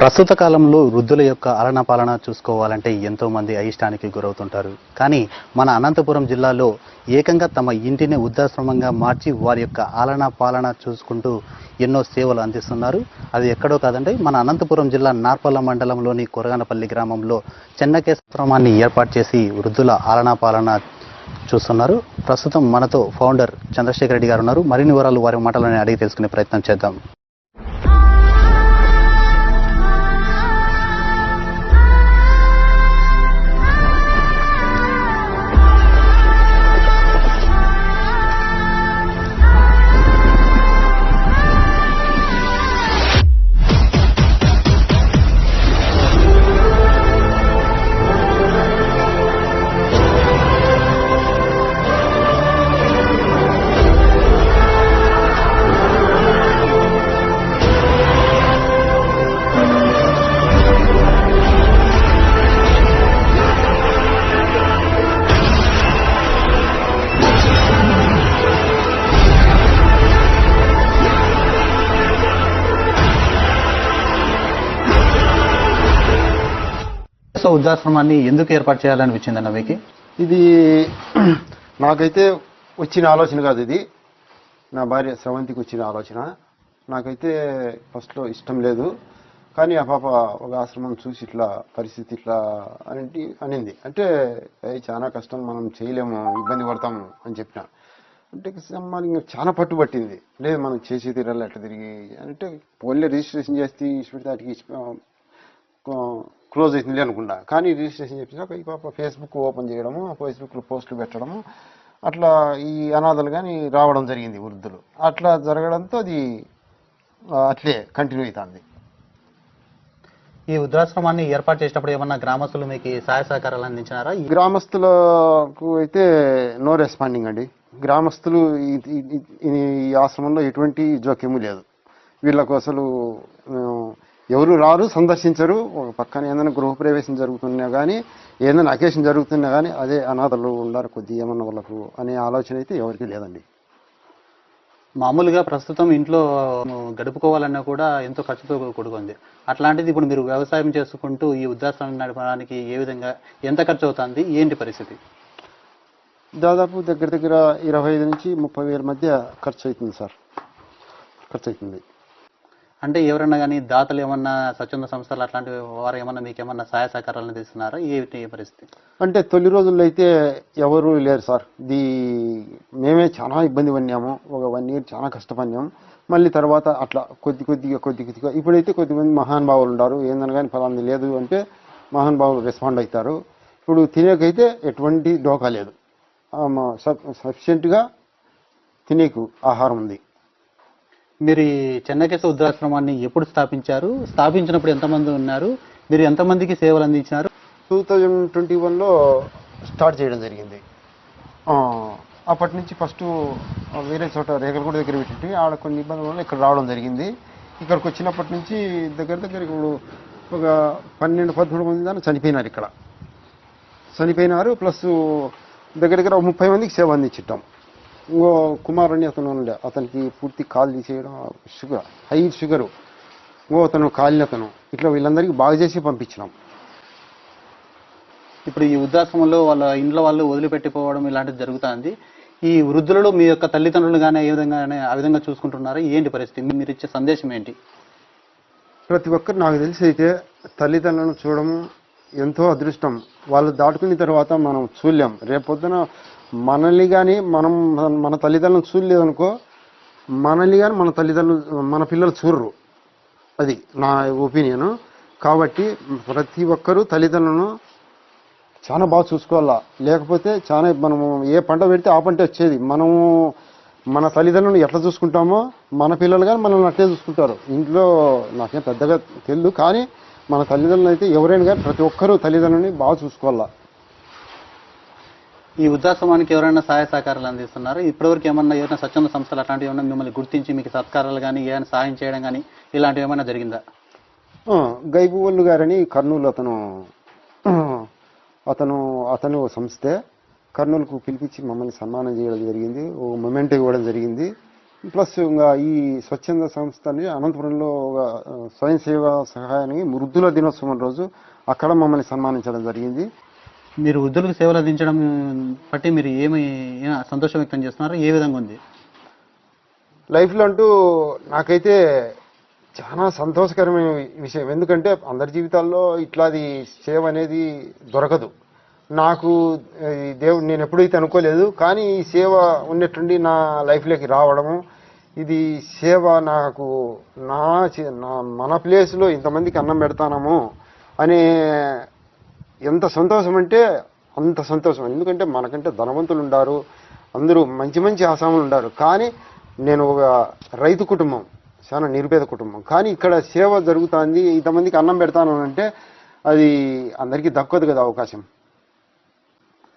ప్రస్తుత కాలంలో వృద్ధుల యొక్క ఆలనా పాలన చూసుకోవాలంటే ఎంతో మంది అయిష్టానికి గురవుతుంటారు. కానీ మన అనంతపురం జిల్లాలో ఏకంగా తమ ఇంటిని వృద్ధాశ్రమంగా మార్చి వారి యొక్క ఆలనా పాలన చూసుకుంటూ ఎన్నో సేవలు అందిస్తున్నారు. అది ఎక్కడో కాదంటే మన అనంతపురం జిల్లా నార్పల్ల మండలంలోని కొరగానపల్లి గ్రామంలో చెన్నకేశ్వరాన్ని ఏర్పాటు చేసి వృద్ధుల ఆలనా పాలన చూస్తున్నారు. ప్రస్తుతం మనతో ఫౌండర్ చంద్రశేఖర్ రెడ్డి గారు ఉన్నారు. మరిన్ని వివరాలు వారి మాటలని అడిగి తెలుసుకునే ప్రయత్నం చేద్దాం. వృద్ధాశ్రమాన్ని ఎందుకు ఏర్పాటు చేయాలని వచ్చిందన్న మీకు? ఇది నాకైతే వచ్చిన ఆలోచన కాదు, ఇది నా భార్య శ్రవంతికి వచ్చిన ఆలోచన. నాకైతే ఫస్ట్లో ఇష్టం లేదు, కానీ ఆ పాప ఒక ఆశ్రమం చూసి ఇట్లా పరిస్థితి ఇట్లా అనింది. అంటే చాలా కష్టం, మనం చేయలేము, ఇబ్బంది పడతాము అని చెప్పిన. అంటే ఇంకా చాలా పట్టుబట్టింది. లేదు మనం చేసి తిరగాలి, ఎట్లా తిరిగి అంటే పోలే రిజిస్ట్రేషన్ చేస్తే వాటికి క్లోజ్ అవుతుంది అనుకుంటా. కానీ రిజిస్ట్రేషన్ చేసినాక ఈ పాప ఫేస్బుక్ ఓపెన్ చేయడము, ఫేస్బుక్లో పోస్టులు పెట్టడము, అట్లా ఈ అనాథలు కానీ రావడం జరిగింది వృద్ధులు. అట్లా జరగడంతో అది అట్లే కంటిన్యూ అవుతుంది. ఈ వృద్ధాశ్రమాన్ని ఏర్పాటు చేసినప్పుడు ఏమన్నా గ్రామస్తులు మీకు సహాయ సహకారాలు అందించినారా? గ్రామస్తులకు అయితే నో రెస్పాండింగ్ అండి. గ్రామస్తులు ఈ ఆశ్రమంలో ఎటువంటి జోక్యము లేదు. వీళ్ళకు అసలు ఎవరు రారు, సందర్శించరు. ఒక పక్కన ఏదైనా గృహప్రవేశం జరుగుతున్నా కానీ, ఏదైనా అకేషన్ జరుగుతున్నా కానీ అదే అనాథలు ఉండారు కొద్దిగా ఏమన్నా వాళ్ళకు అనే ఆలోచన అయితే ఎవరికి లేదండి. మామూలుగా ప్రస్తుతం ఇంట్లో గడుపుకోవాలన్నా కూడా ఎంతో ఖర్చుతో కూడుకుంది. అట్లాంటిది ఇప్పుడు మీరు వ్యవసాయం చేసుకుంటూ ఈ వృద్ధాశ్రమం నడపడానికి ఏ విధంగా ఎంత ఖర్చు అవుతుంది, ఏంటి పరిస్థితి? దాదాపు దగ్గర 25 నుంచి 30 వేల మధ్య ఖర్చు అవుతుంది సార్. ఖర్చు అవుతుంది అంటే ఎవరన్నా కానీ దాతలు ఏమన్నా స్వచ్ఛంద సంస్థలు అట్లాంటి వారు ఏమన్నా మీకు ఏమన్నా సహాయ సహకారాలను తీస్తున్నారా? ఏ పరిస్థితి? అంటే తొలి రోజుల్లో అయితే ఎవరు లేరు సార్. మేమే చాలా ఇబ్బంది పడినాము. ఒక 1 year చాలా కష్టపడినాం. మళ్ళీ తర్వాత అట్లా కొద్దిగా ఇప్పుడైతే కొద్దిమంది మహానుభావులు ఉన్నారు. ఏందని కానీ ఫలాంది లేదు అంటే మహానుభావులు రెస్పాండ్ అవుతారు. ఇప్పుడు తినేకైతే ఎటువంటి డోకా లేదు, సఫిషియెంట్గా తినేకు ఆహారం ఉంది. మీరు ఈ చెన్నకేశ్వర వృద్ధాశ్రమాన్ని ఎప్పుడు స్థాపించారు? స్థాపించినప్పుడు ఎంతమంది ఉన్నారు? మీరు ఎంతమందికి సేవలు అందించినారు? 2021లో స్టార్ట్ చేయడం జరిగింది. అప్పటి నుంచి ఫస్ట్ వేరే చోట రేగలగూడ దగ్గర పెట్టి ఆడ కొన్ని ఇబ్బందుల వల్ల ఇక్కడ రావడం జరిగింది. ఇక్కడికి వచ్చినప్పటి నుంచి దగ్గర ఇప్పుడు ఒక 12-13 మంది దాకా చనిపోయినారు. ఇక్కడ చనిపోయినారు. ప్లస్ దగ్గర 30 మందికి సేవ అందించిట్టాం. ఇంకో కుమార్ అని అతను ఉండే, అతనికి పూర్తి కాలు తీసేయడం, హై షుగరు, అతను కాలినతను, ఇట్లా వీళ్ళందరికీ బాగా చేసి పంపించినాం. ఇప్పుడు ఈ వృద్ధాశ్రమంలో వాళ్ళ ఇంట్లో వాళ్ళు వదిలిపెట్టిపోవడం ఇలాంటిది జరుగుతుంది. ఈ వృద్ధులలో మీ యొక్క తల్లిదండ్రులు కానీ ఆ విధంగా చూసుకుంటున్నారా? ఏంటి పరిస్థితి? మీరు ఇచ్చే సందేశం ఏంటి? ప్రతి ఒక్కరు నాకు తెలిసి అయితే తల్లిదండ్రులను చూడడం ఎంతో అదృష్టం. వాళ్ళు దాటుకున్న తర్వాత మనం చూడలేం. రేపొద్దున మనల్ని కానీ మన తల్లిదండ్రులను చూడలేదనుకో, మనల్ని కానీ మన పిల్లలు చూడరు. అది నా ఒపీనియను. కాబట్టి ప్రతి ఒక్కరూ తల్లిదండ్రులను చాలా బాగా చూసుకోవాలా. లేకపోతే చాలా మనము ఏ పంట పెడితే ఆ పంట వచ్చేది. మనము మన తల్లిదండ్రులను ఎట్లా చూసుకుంటామో మన పిల్లలు కానీ మనల్ని అట్లే చూసుకుంటారు. ఇంట్లో నాకేం పెద్దగా తెలియదు, కానీ మన తల్లిదండ్రులు అయితే ఎవరైనా కానీ ప్రతి ఒక్కరూ తల్లిదండ్రులని బాగా చూసుకోవాలా. ఈ వృద్ధాశ్రమానికి ఎవరైనా సహాయ సహకారాలు అందిస్తున్నారు? ఇప్పటివరకు ఏమన్నా స్వచ్ఛంద సంస్థలు అట్లాంటివి ఏమన్నా మిమ్మల్ని గుర్తించి మీకు సత్కారాలు కానీ ఏమైనా సహాయం చేయడం కానీ ఇలాంటివి ఏమైనా జరిగిందా? గైబువల్లు గారని కర్నూలు అతను సంస్థే కర్నూలుకు పిలిపించి మమ్మల్ని సన్మానం చేయడం జరిగింది. ఓ మొమెంటో ఇవ్వడం జరిగింది. ప్లస్ ఇంకా ఈ స్వచ్ఛంద సంస్థని అనంతపురంలో ఒక స్వయం సేవా సహాయానికి వృద్ధుల దినోత్సవం రోజు అక్కడ మమ్మల్ని సన్మానించడం జరిగింది. మీరు వృద్ధులకు సేవలు అందించడం బట్టి మీరు ఏమి సంతోషం వ్యక్తం చేస్తున్నారు? ఏ విధంగా ఉంది లైఫ్లో అంటూ నాకైతే చాలా సంతోషకరమైన విషయం. ఎందుకంటే అందరి జీవితాల్లో ఇట్లాది సేవ అనేది దొరకదు. నాకు దేవుడు నేను ఎప్పుడైతే అనుకోలేదు, కానీ ఈ సేవ ఉన్నట్టుండి నా లైఫ్లోకి రావడము, ఇది సేవ నాకు నా మన ప్లేస్లో ఇంతమందికి అన్నం పెడతానము అనే ఎంత సంతోషం అంటే అంత సంతోషం. ఎందుకంటే మనకంటే ధనవంతులు ఉన్నారు, అందరూ మంచి మంచి ఆసాములు ఉన్నారు, కానీ నేను ఒక రైతు కుటుంబం, చాలా నిరుపేద కుటుంబం, కానీ ఇక్కడ సేవ జరుగుతుంది, ఇంతమందికి అన్నం పెడతాను అంటే అది అందరికీ దక్కదు కదా అవకాశం.